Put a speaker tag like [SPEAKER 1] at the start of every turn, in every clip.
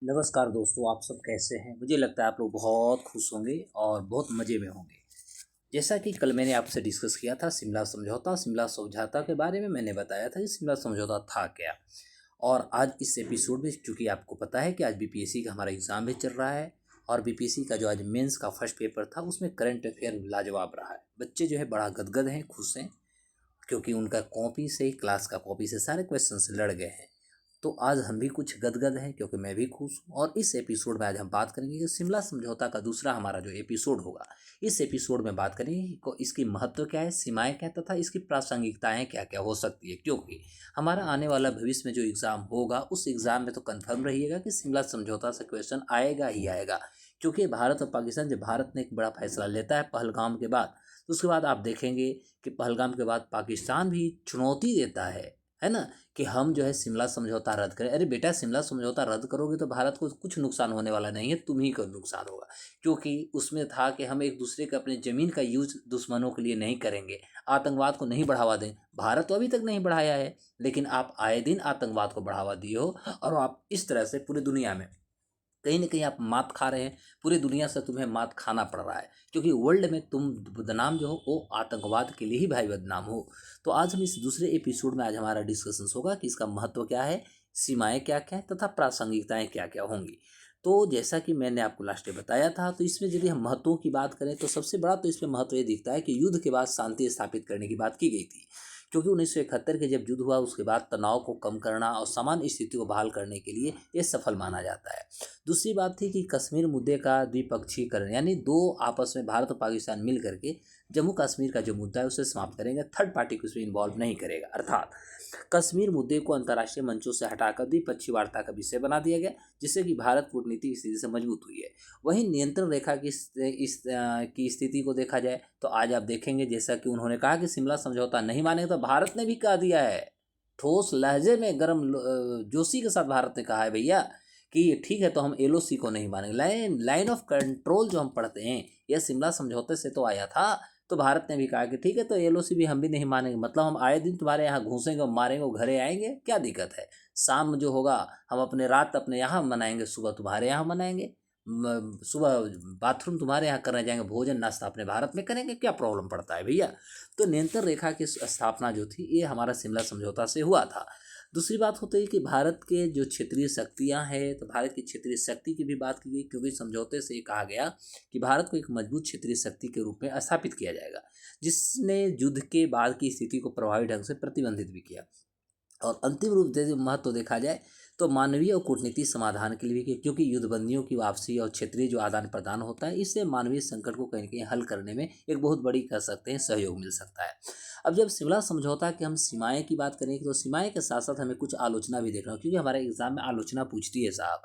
[SPEAKER 1] नमस्कार दोस्तों, आप सब कैसे हैं? मुझे लगता है आप लोग बहुत खुश होंगे और बहुत मज़े में होंगे। जैसा कि कल मैंने आपसे डिस्कस किया था शिमला समझौता के बारे में मैंने बताया था कि शिमला समझौता था क्या। और आज इस एपिसोड में चूँकि आपको पता है कि आज बीपीएससी का हमारा एग्ज़ाम भी चल रहा है और बीपीएससी का जो आज मेंस का फर्स्ट पेपर था उसमें करंट अफेयर लाजवाब रहा है। बच्चे जो है बड़ा गदगद हैं, खुश हैं क्योंकि उनका कॉपी से ही क्लास का कॉपी से सारे क्वेश्चंस लड़ गए हैं। तो आज हम भी कुछ गदगद हैं क्योंकि मैं भी खुश हूँ और इस एपिसोड में आज हम बात करेंगे कि शिमला समझौता का दूसरा हमारा जो एपिसोड होगा, इस एपिसोड में बात करेंगे कि इसकी महत्व क्या है, सीमाएं क्या है तथा इसकी प्रासंगिकताएं क्या क्या हो सकती है। क्योंकि हमारा आने वाला भविष्य में जो एग्ज़ाम होगा उस एग्ज़ाम में तो कन्फर्म रहिएगा कि शिमला समझौता से क्वेश्चन आएगा ही आएगा। क्योंकि भारत और पाकिस्तान, जब भारत ने एक बड़ा फैसला लेता है पहलगाम के बाद, तो उसके बाद आप देखेंगे कि पहलगाम के बाद पाकिस्तान भी चुनौती देता है ना, कि हम जो है शिमला समझौता रद्द करें। अरे बेटा, शिमला समझौता रद्द करोगे तो भारत को कुछ नुकसान होने वाला नहीं है, तुम ही को नुकसान होगा। क्योंकि उसमें था कि हम एक दूसरे के अपने ज़मीन का यूज दुश्मनों के लिए नहीं करेंगे, आतंकवाद को नहीं बढ़ावा दें। भारत तो अभी तक नहीं बढ़ाया है, लेकिन आप आए दिन आतंकवाद को बढ़ावा दिए हो और आप इस तरह से पूरी दुनिया में कहीं न कहीं आप मात खा रहे हैं। पूरी दुनिया से तुम्हें मात खाना पड़ रहा है, क्योंकि वर्ल्ड में तुम बदनाम जो हो वो आतंकवाद के लिए ही भाई बदनाम हो। तो आज हम इस दूसरे एपिसोड में आज हमारा डिस्कशंस होगा कि इसका महत्व क्या है, सीमाएँ क्या-क्या हैं तथा प्रासंगिकताएँ क्या-क्या होंगी। तो जैसा कि मैंने आपको लास्ट में बताया था, तो इसमें यदि हम महत्वों की बात करें तो सबसे बड़ा तो इसमें महत्व ये दिखता है कि युद्ध के बाद शांति स्थापित करने की बात की गई थी। क्योंकि 1971 के जब युद्ध हुआ उसके बाद तनाव को कम करना और सामान्य स्थिति को बहाल करने के लिए ये सफल माना जाता है। दूसरी बात थी कि कश्मीर मुद्दे का द्विपक्षीकरण, यानी दो आपस में भारत और पाकिस्तान मिल करके जम्मू कश्मीर का जो मुद्दा है उसे समाप्त करेंगे, थर्ड पार्टी को इसमें इन्वॉल्व नहीं करेगा। अर्थात कश्मीर मुद्दे को अंतर्राष्ट्रीय मंचों से हटाकर द्विपक्षीय वार्ता का विषय बना दिया गया, जिससे कि भारत कूटनीतिक स्थिति से मजबूत हुई है। वहीं नियंत्रण रेखा की स्थिति को देखा जाए तो आज आप देखेंगे, जैसा कि उन्होंने कहा कि शिमला समझौता नहीं मानेगा, तो भारत ने भी कह दिया है ठोस लहजे में, जोशी के साथ भारत ने कहा है भैया कि ठीक है तो हम एलओसी को नहीं मानेंगे। लाइन ऑफ कंट्रोल जो हम पढ़ते हैं यह शिमला समझौते से तो आया था। तो भारत ने भी कहा कि ठीक है तो एलओसी भी हम भी नहीं मानेंगे, मतलब हम आए दिन तुम्हारे यहाँ घुसेंगे, मारेंगे, घरे आएंगे, क्या दिक्कत है। शाम जो होगा हम अपने रात अपने यहाँ मनाएंगे, सुबह तुम्हारे यहाँ मनाएंगे। सुबह बाथरूम तुम्हारे यहाँ करने जाएंगे, भोजन नाश्ता अपने भारत में करेंगे, क्या प्रॉब्लम पड़ता है भैया। तो नियंत्रण रेखा की स्थापना जो थी ये हमारा शिमला समझौता से हुआ था। दूसरी बात होती है कि भारत के जो क्षेत्रीय शक्तियां हैं, तो भारत की क्षेत्रीय शक्ति की भी बात की गई, क्योंकि समझौते से ये कहा गया कि भारत को एक मजबूत क्षेत्रीय शक्ति के रूप में स्थापित किया जाएगा, जिसने युद्ध के बाद की स्थिति को प्रभावी ढंग से प्रतिबंधित भी किया। और अंतिम रूप से महत्व देखा जाए तो मानवीय और कूटनीतिक समाधान के लिए भी, क्योंकि युद्धबंदियों की वापसी और क्षेत्रीय जो आदान प्रदान होता है इससे मानवीय संकट को कहीं न कहीं हल करने में एक बहुत बड़ी कह सकते हैं सहयोग मिल सकता है। अब जब शिमला समझौता की हम सीमाएं की बात करें तो सीमाएं के साथ साथ हमें कुछ आलोचना भी देखना, क्योंकि हमारे एग्जाम में आलोचना पूछती है साहब।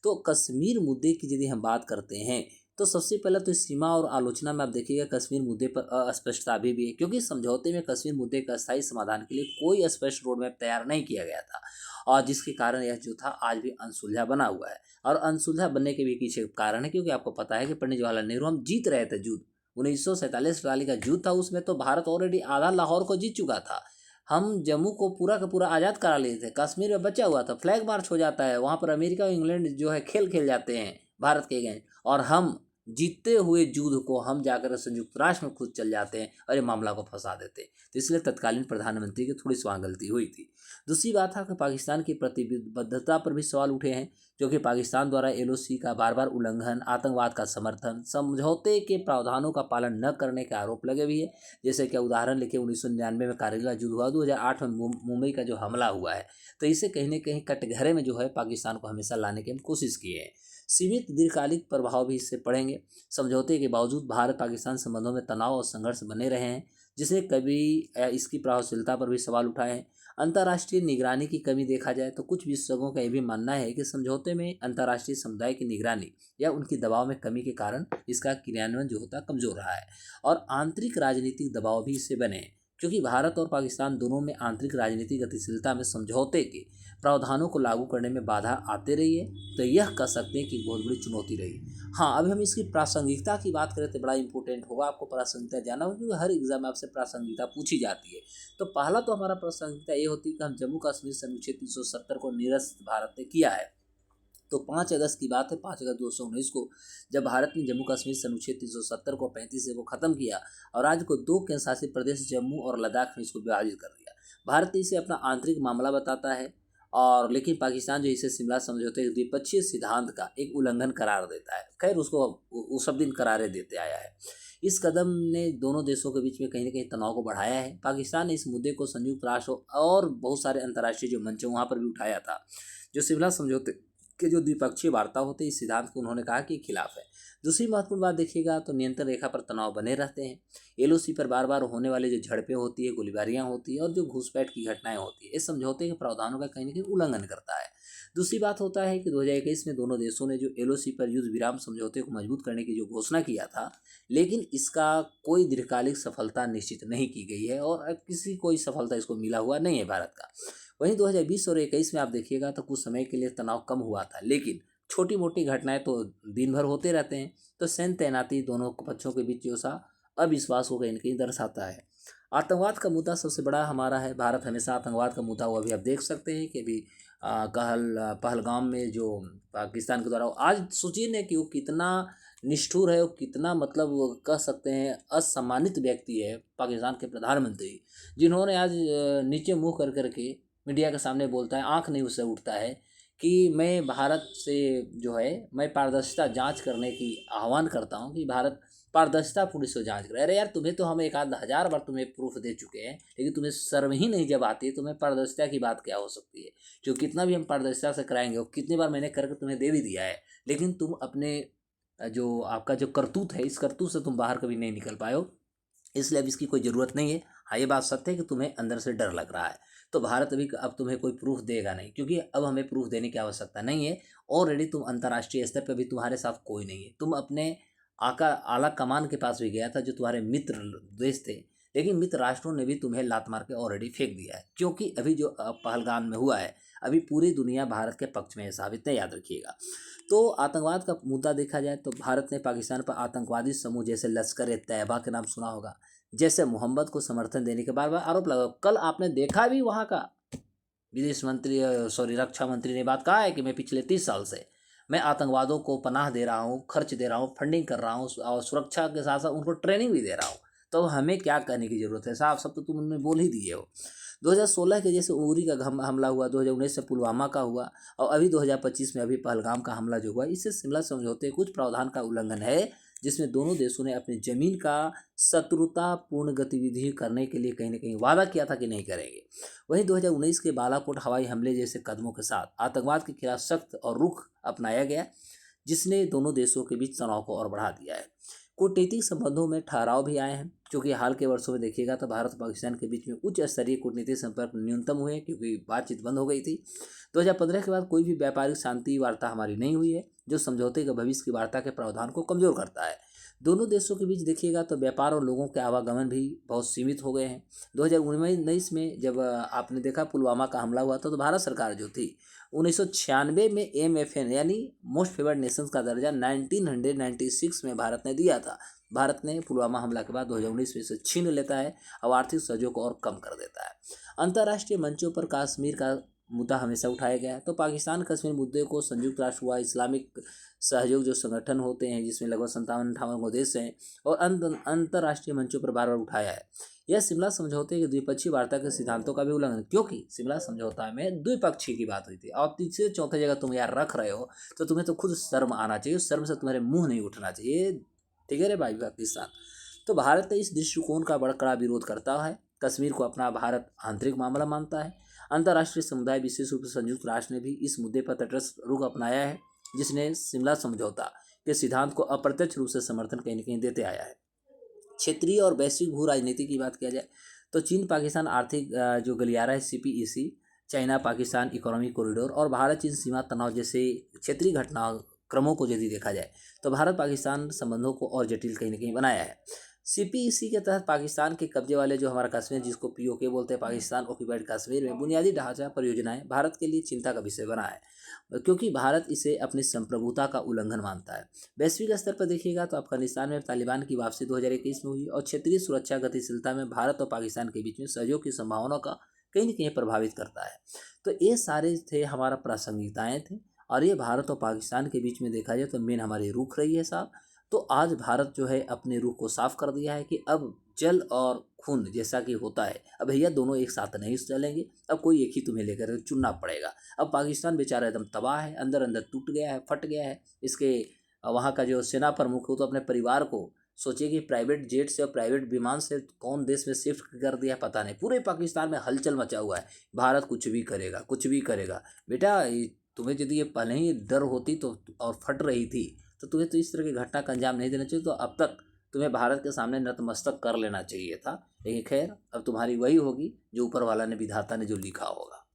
[SPEAKER 1] तो कश्मीर मुद्दे की यदि हम बात करते हैं तो सबसे पहले तो इस सीमा और आलोचना में आप देखिएगा कश्मीर मुद्दे पर अस्पष्टता अभी भी है, क्योंकि समझौते में कश्मीर मुद्दे का स्थायी समाधान के लिए कोई स्पष्ट रोड मैप तैयार नहीं किया गया था, और जिसके कारण यह जो था आज भी अनसुलझा बना हुआ है। और अनसुलझा बनने के भी पीछे कारण है, क्योंकि आपको पता है कि पंडित जवाहरलाल नेहरू, हम जीत रहे थे युद्ध, 1947 का युद्ध था, उसमें तो भारत ऑलरेडी आधा लाहौर को जीत चुका था। हम जम्मू को पूरा का पूरा आज़ाद करा लिए थे, कश्मीर में बचा हुआ था, फ्लैग मार्च हो जाता है वहाँ पर, अमेरिका और इंग्लैंड जो है खेल खेल जाते हैं भारत के अगेंस्ट, और हम जीतते हुए युद्ध को हम जाकर संयुक्त राष्ट्र में खुद चल जाते हैं और ये मामला को फंसा देते हैं। तो इसलिए तत्कालीन प्रधानमंत्री की थोड़ी सी वहाँ गलती हुई थी। दूसरी बात है कि पाकिस्तान की प्रतिबद्धता पर भी सवाल उठे हैं, क्योंकि पाकिस्तान द्वारा एलओसी का बार बार उल्लंघन, आतंकवाद का समर्थन, समझौते के प्रावधानों का पालन न करने के आरोप लगे हुए हैं। जैसे कि उदाहरण लेके 1999 में कारगिल का युद्ध हुआ, 2008 में मुंबई का जो हमला हुआ है, तो इसे कहीं न कहीं कटघरे में जो है पाकिस्तान को हमेशा लाने की हम कोशिश किए हैं। सीमित दीर्घकालिक प्रभाव भी इससे पड़ेंगे। समझौते के बावजूद भारत पाकिस्तान संबंधों में तनाव और संघर्ष बने रहे हैं, जिसे कभी इसकी प्रभावशीलता पर भी सवाल उठाए हैं। अंतर्राष्ट्रीय निगरानी की कमी देखा जाए तो कुछ विशेषज्ञों का यह भी मानना है कि समझौते में अंतर्राष्ट्रीय समुदाय की निगरानी या उनकी दबाव में कमी के कारण इसका क्रियान्वयन जो होता कमजोर रहा है, और आंतरिक राजनीतिक दबाव भी इससे बने हैं, क्योंकि भारत और पाकिस्तान दोनों में आंतरिक राजनीतिक गतिशीलता में समझौते के प्रावधानों को लागू करने में बाधा आते रही है। तो यह कह सकते हैं कि बहुत बड़ी चुनौती रही। हाँ, अभी हम इसकी प्रासंगिकता की बात करें तो बड़ा इंपॉर्टेंट होगा आपको प्रासंगिकता जानना होगा, क्योंकि हर एग्जाम में आपसे प्रासंगिकता पूछी जाती है। तो पहला तो हमारा प्रासंगिकता ये होती है कि हम जम्मू कश्मीर से अनुच्छेद 370 को निरस्त भारत ने किया है। तो 5 अगस्त की बात है, 5 अगस्त 2019 को जब भारत ने जम्मू कश्मीर से अनुच्छेद 370 को 35 से वो ख़त्म किया और राज्य को 2 केंद्र शासित प्रदेश जम्मू और लद्दाख में इसको विभाजित कर दिया। भारत इसे अपना आंतरिक मामला बताता है और लेकिन पाकिस्तान जो इसे शिमला समझौते के द्विपक्षीय सिद्धांत का एक उल्लंघन करार देता है। खैर उसको वो सब दिन करारे देते आया है। इस कदम ने दोनों देशों के बीच में कहीं न कहीं तनाव को बढ़ाया है। पाकिस्तान ने इस मुद्दे को संयुक्त राष्ट्र और बहुत सारे अंतर्राष्ट्रीय जो मंच हैं वहाँ पर भी उठाया था। जो शिमला समझौते के जो द्विपक्षीय वार्ता होते हैं इस सिद्धांत को उन्होंने कहा कि खिलाफ है। दूसरी महत्वपूर्ण बात देखिएगा तो नियंत्रण रेखा पर तनाव बने रहते हैं। एलओसी पर बार बार होने वाले जो झड़पें होती है, गोलीबारियां होती है और जो घुसपैठ की घटनाएं होती है, इस समझौते के प्रावधानों का कहीं न कहीं उल्लंघन करता है। दूसरी बात होता है कि 2021 में दोनों देशों ने जो एलओसी पर युद्ध विराम समझौते को मजबूत करने की जो घोषणा किया था, लेकिन इसका कोई दीर्घकालिक सफलता निश्चित नहीं की गई है और अब किसी कोई सफलता इसको मिला हुआ नहीं है भारत का। वहीं 2020 और 21 में आप देखिएगा तो कुछ समय के लिए तनाव कम हुआ था, लेकिन छोटी मोटी घटनाएं तो दिन भर होते रहते हैं। तो सैन्य तैनाती दोनों पक्षों के बीच जो सा अविश्वास को कहीं न कहीं दर्शाता है। आतंकवाद का मुद्दा सबसे बड़ा हमारा है। भारत हमेशा आतंकवाद का मुद्दा वो अभी आप देख सकते हैं कि अभी पहलगाम में जो पाकिस्तान के द्वारा आज सोचिए ना कि वो कितना निष्ठुर है, वो कितना मतलब वो कह सकते हैं असम्मानित व्यक्ति है पाकिस्तान के प्रधानमंत्री, जिन्होंने आज नीचे मुँह कर करके मीडिया के सामने बोलता है, आँख नहीं उससे उठता है कि मैं भारत से जो है मैं पारदर्शिता जांच करने की आह्वान करता हूं कि भारत पारदर्शिता पुलिस को जांच करे। अरे यार तुम्हें तो हम 1,000 बार तुम्हें प्रूफ दे चुके हैं, लेकिन तुम्हें शर्म ही नहीं जब आती है, तुम्हें पारदर्शिता की बात क्या हो सकती है। जो कितना भी हम पारदर्शिता से कराएंगे वो कितनी बार मैंने करके तुम्हें दे भी दिया है, लेकिन तुम अपने जो आपका जो करतूत है इस करतूत से तुम बाहर कभी नहीं निकल पाए हो, इसलिए अब इसकी कोई ज़रूरत नहीं है। हाँ ये बात सत्य है कि तुम्हें अंदर से डर लग रहा है। तो भारत अभी अब तुम्हें कोई प्रूफ देगा नहीं, क्योंकि अब हमें प्रूफ देने की आवश्यकता नहीं है। ऑलरेडी तुम अंतर्राष्ट्रीय स्तर पर भी तुम्हारे साथ कोई नहीं है। तुम अपने आला कमान के पास भी गया था जो तुम्हारे मित्र देश थे, लेकिन मित्र राष्ट्रों ने भी तुम्हें लात मार के ऑलरेडी फेंक दिया है। क्योंकि अभी जो पहलगाम में हुआ है, अभी पूरी दुनिया भारत के पक्ष में है, साबित है, याद रखिएगा। तो आतंकवाद का मुद्दा देखा जाए तो भारत ने पाकिस्तान पर आतंकवादी समूह जैसे लश्कर ए तैयबा के नाम सुना होगा, जैसे मोहम्मद को समर्थन देने के बार बार आरोप लगा। कल आपने देखा भी वहाँ का विदेश मंत्री रक्षा मंत्री ने बात कहा है कि मैं पिछले 30 साल से मैं आतंकवादों को पनाह दे रहा हूँ, खर्च दे रहा हूँ, फंडिंग कर रहा हूँ और सुरक्षा के साथ साथ उनको ट्रेनिंग भी दे रहा हूँ। तो हमें क्या कहने की ज़रूरत है साहब, सब तो तुम उनमें बोल ही दिए हो। 2016 के जैसे उरी का हमला हुआ, 2019 से पुलवामा का हुआ और अभी 2025 में अभी पहलगाम का हमला जो हुआ, इससे शिमला समझौते कुछ प्रावधान का उल्लंघन है, जिसमें दोनों देशों ने अपनी जमीन का शत्रुतापूर्ण गतिविधि करने के लिए कहीं न कहीं वादा किया था कि नहीं करेंगे। वहीं 2019 के बालाकोट हवाई हमले जैसे कदमों के साथ आतंकवाद के खिलाफ सख्त और रुख अपनाया गया, जिसने दोनों देशों के बीच तनाव को और बढ़ा दिया है। कूटनीतिक संबंधों में ठहराव भी आए हैं, क्योंकि हाल के वर्षों में देखिएगा तो भारत और पाकिस्तान के बीच में उच्च स्तरीय कूटनीतिक संपर्क न्यूनतम हुए, क्योंकि बातचीत बंद हो गई थी। 2015 के बाद कोई भी व्यापारिक शांति वार्ता हमारी नहीं हुई है, जो समझौते के भविष्य की वार्ता के प्रावधान को कमजोर करता है। दोनों देशों के बीच देखिएगा तो व्यापार और लोगों के आवागमन भी बहुत सीमित हो गए हैं। 2019 में जब आपने देखा पुलवामा का हमला हुआ था, तो भारत सरकार जो थी 1996 में MFN यानी मोस्ट फेवर्ड नेशंस का दर्जा 1996 में भारत ने दिया था। भारत ने पुलवामा हमला के बाद 2019 में इसे छीन लेता है और आर्थिक सहयोग को और कम कर देता है। अंतर्राष्ट्रीय मंचों पर कश्मीर का मुद्दा हमेशा उठाया गया है, तो पाकिस्तान कश्मीर मुद्दे को संयुक्त राष्ट्र हुआ, इस्लामिक सहयोग जो संगठन होते हैं जिसमें लगभग 57-58 देश हैं, और अंतर्राष्ट्रीय मंचों पर बार बार उठाया है। यह शिमला समझौते के द्विपक्षीय वार्ता के सिद्धांतों का भी उल्लंघन, क्योंकि शिमला समझौता में द्विपक्षीय की बात हुई थी और तीसरे चौथे जगह तुम यार रख रहे हो, तो तुम्हें तो खुद शर्म आना चाहिए, शर्म से तुम्हारे मुंह नहीं उठना चाहिए। ठीक है रे भाई पाकिस्तान। तो भारत इस दृष्टिकोण का बड़ा कड़ा विरोध करता है। कश्मीर को अपना भारत आंतरिक मामला मानता है। अंतर्राष्ट्रीय समुदाय विशेष रूप से संयुक्त राष्ट्र ने भी इस मुद्दे पर तटस्थ रुख अपनाया है, जिसने शिमला समझौता के सिद्धांत को अप्रत्यक्ष रूप से समर्थन कहीं न कहीं देते आया है। क्षेत्रीय और वैश्विक भू राजनीति की बात किया जाए तो चीन पाकिस्तान आर्थिक जो गलियारा है CPEC, China Pakistan economic corridor और भारत चीन सीमा तनाव जैसे क्षेत्रीय घटनाक्रमों को यदि देखा जाए तो भारत पाकिस्तान संबंधों को और जटिल कहीं न कहीं बनाया है। CPEC के तहत पाकिस्तान के कब्जे वाले जो हमारा कश्मीर, जिसको POK बोलते हैं, पाकिस्तान ऑक्यूपाइड कश्मीर में बुनियादी ढांचा परियोजनाएं भारत के लिए चिंता का विषय बना है, क्योंकि भारत इसे अपनी संप्रभुता का उल्लंघन मानता है। वैश्विक स्तर पर देखिएगा तो अफगानिस्तान में तालिबान की वापसी 2021 में हुई और क्षेत्रीय सुरक्षा गतिशीलता में भारत और पाकिस्तान के बीच में सहयोग की संभावना का कहीं न कहीं प्रभावित करता है। तो ये सारे थे हमारा प्रासंगिकताएँ थे और ये भारत और पाकिस्तान के बीच में देखा जाए तो मेन हमारी रुख रही है साहब। तो आज भारत जो है अपने रुख को साफ कर दिया है कि अब जल और खून जैसा कि होता है, अब भैया दोनों एक साथ नहीं चलेंगे, अब कोई एक ही तुम्हें लेकर चुनना पड़ेगा। अब पाकिस्तान बेचारा एकदम तबाह है, अंदर अंदर टूट गया है, फट गया है। इसके वहाँ का जो सेना प्रमुख हो तो अपने परिवार को सोचिए कि प्राइवेट जेट से और प्राइवेट विमान से कौन देश में शिफ्ट कर दिया पता नहीं, पूरे पाकिस्तान में हलचल मचा हुआ है। भारत कुछ भी करेगा, कुछ भी करेगा। बेटा तुम्हें यदि ये पहले ही डर होती तो और फट रही थी तो तुम्हें तो इस तरह की घटना का अंजाम नहीं देना चाहिए। तो अब तक तुम्हें भारत के सामने नतमस्तक कर लेना चाहिए था। लेकिन खैर अब तुम्हारी वही होगी जो ऊपर वाला ने, विधाता ने जो लिखा होगा।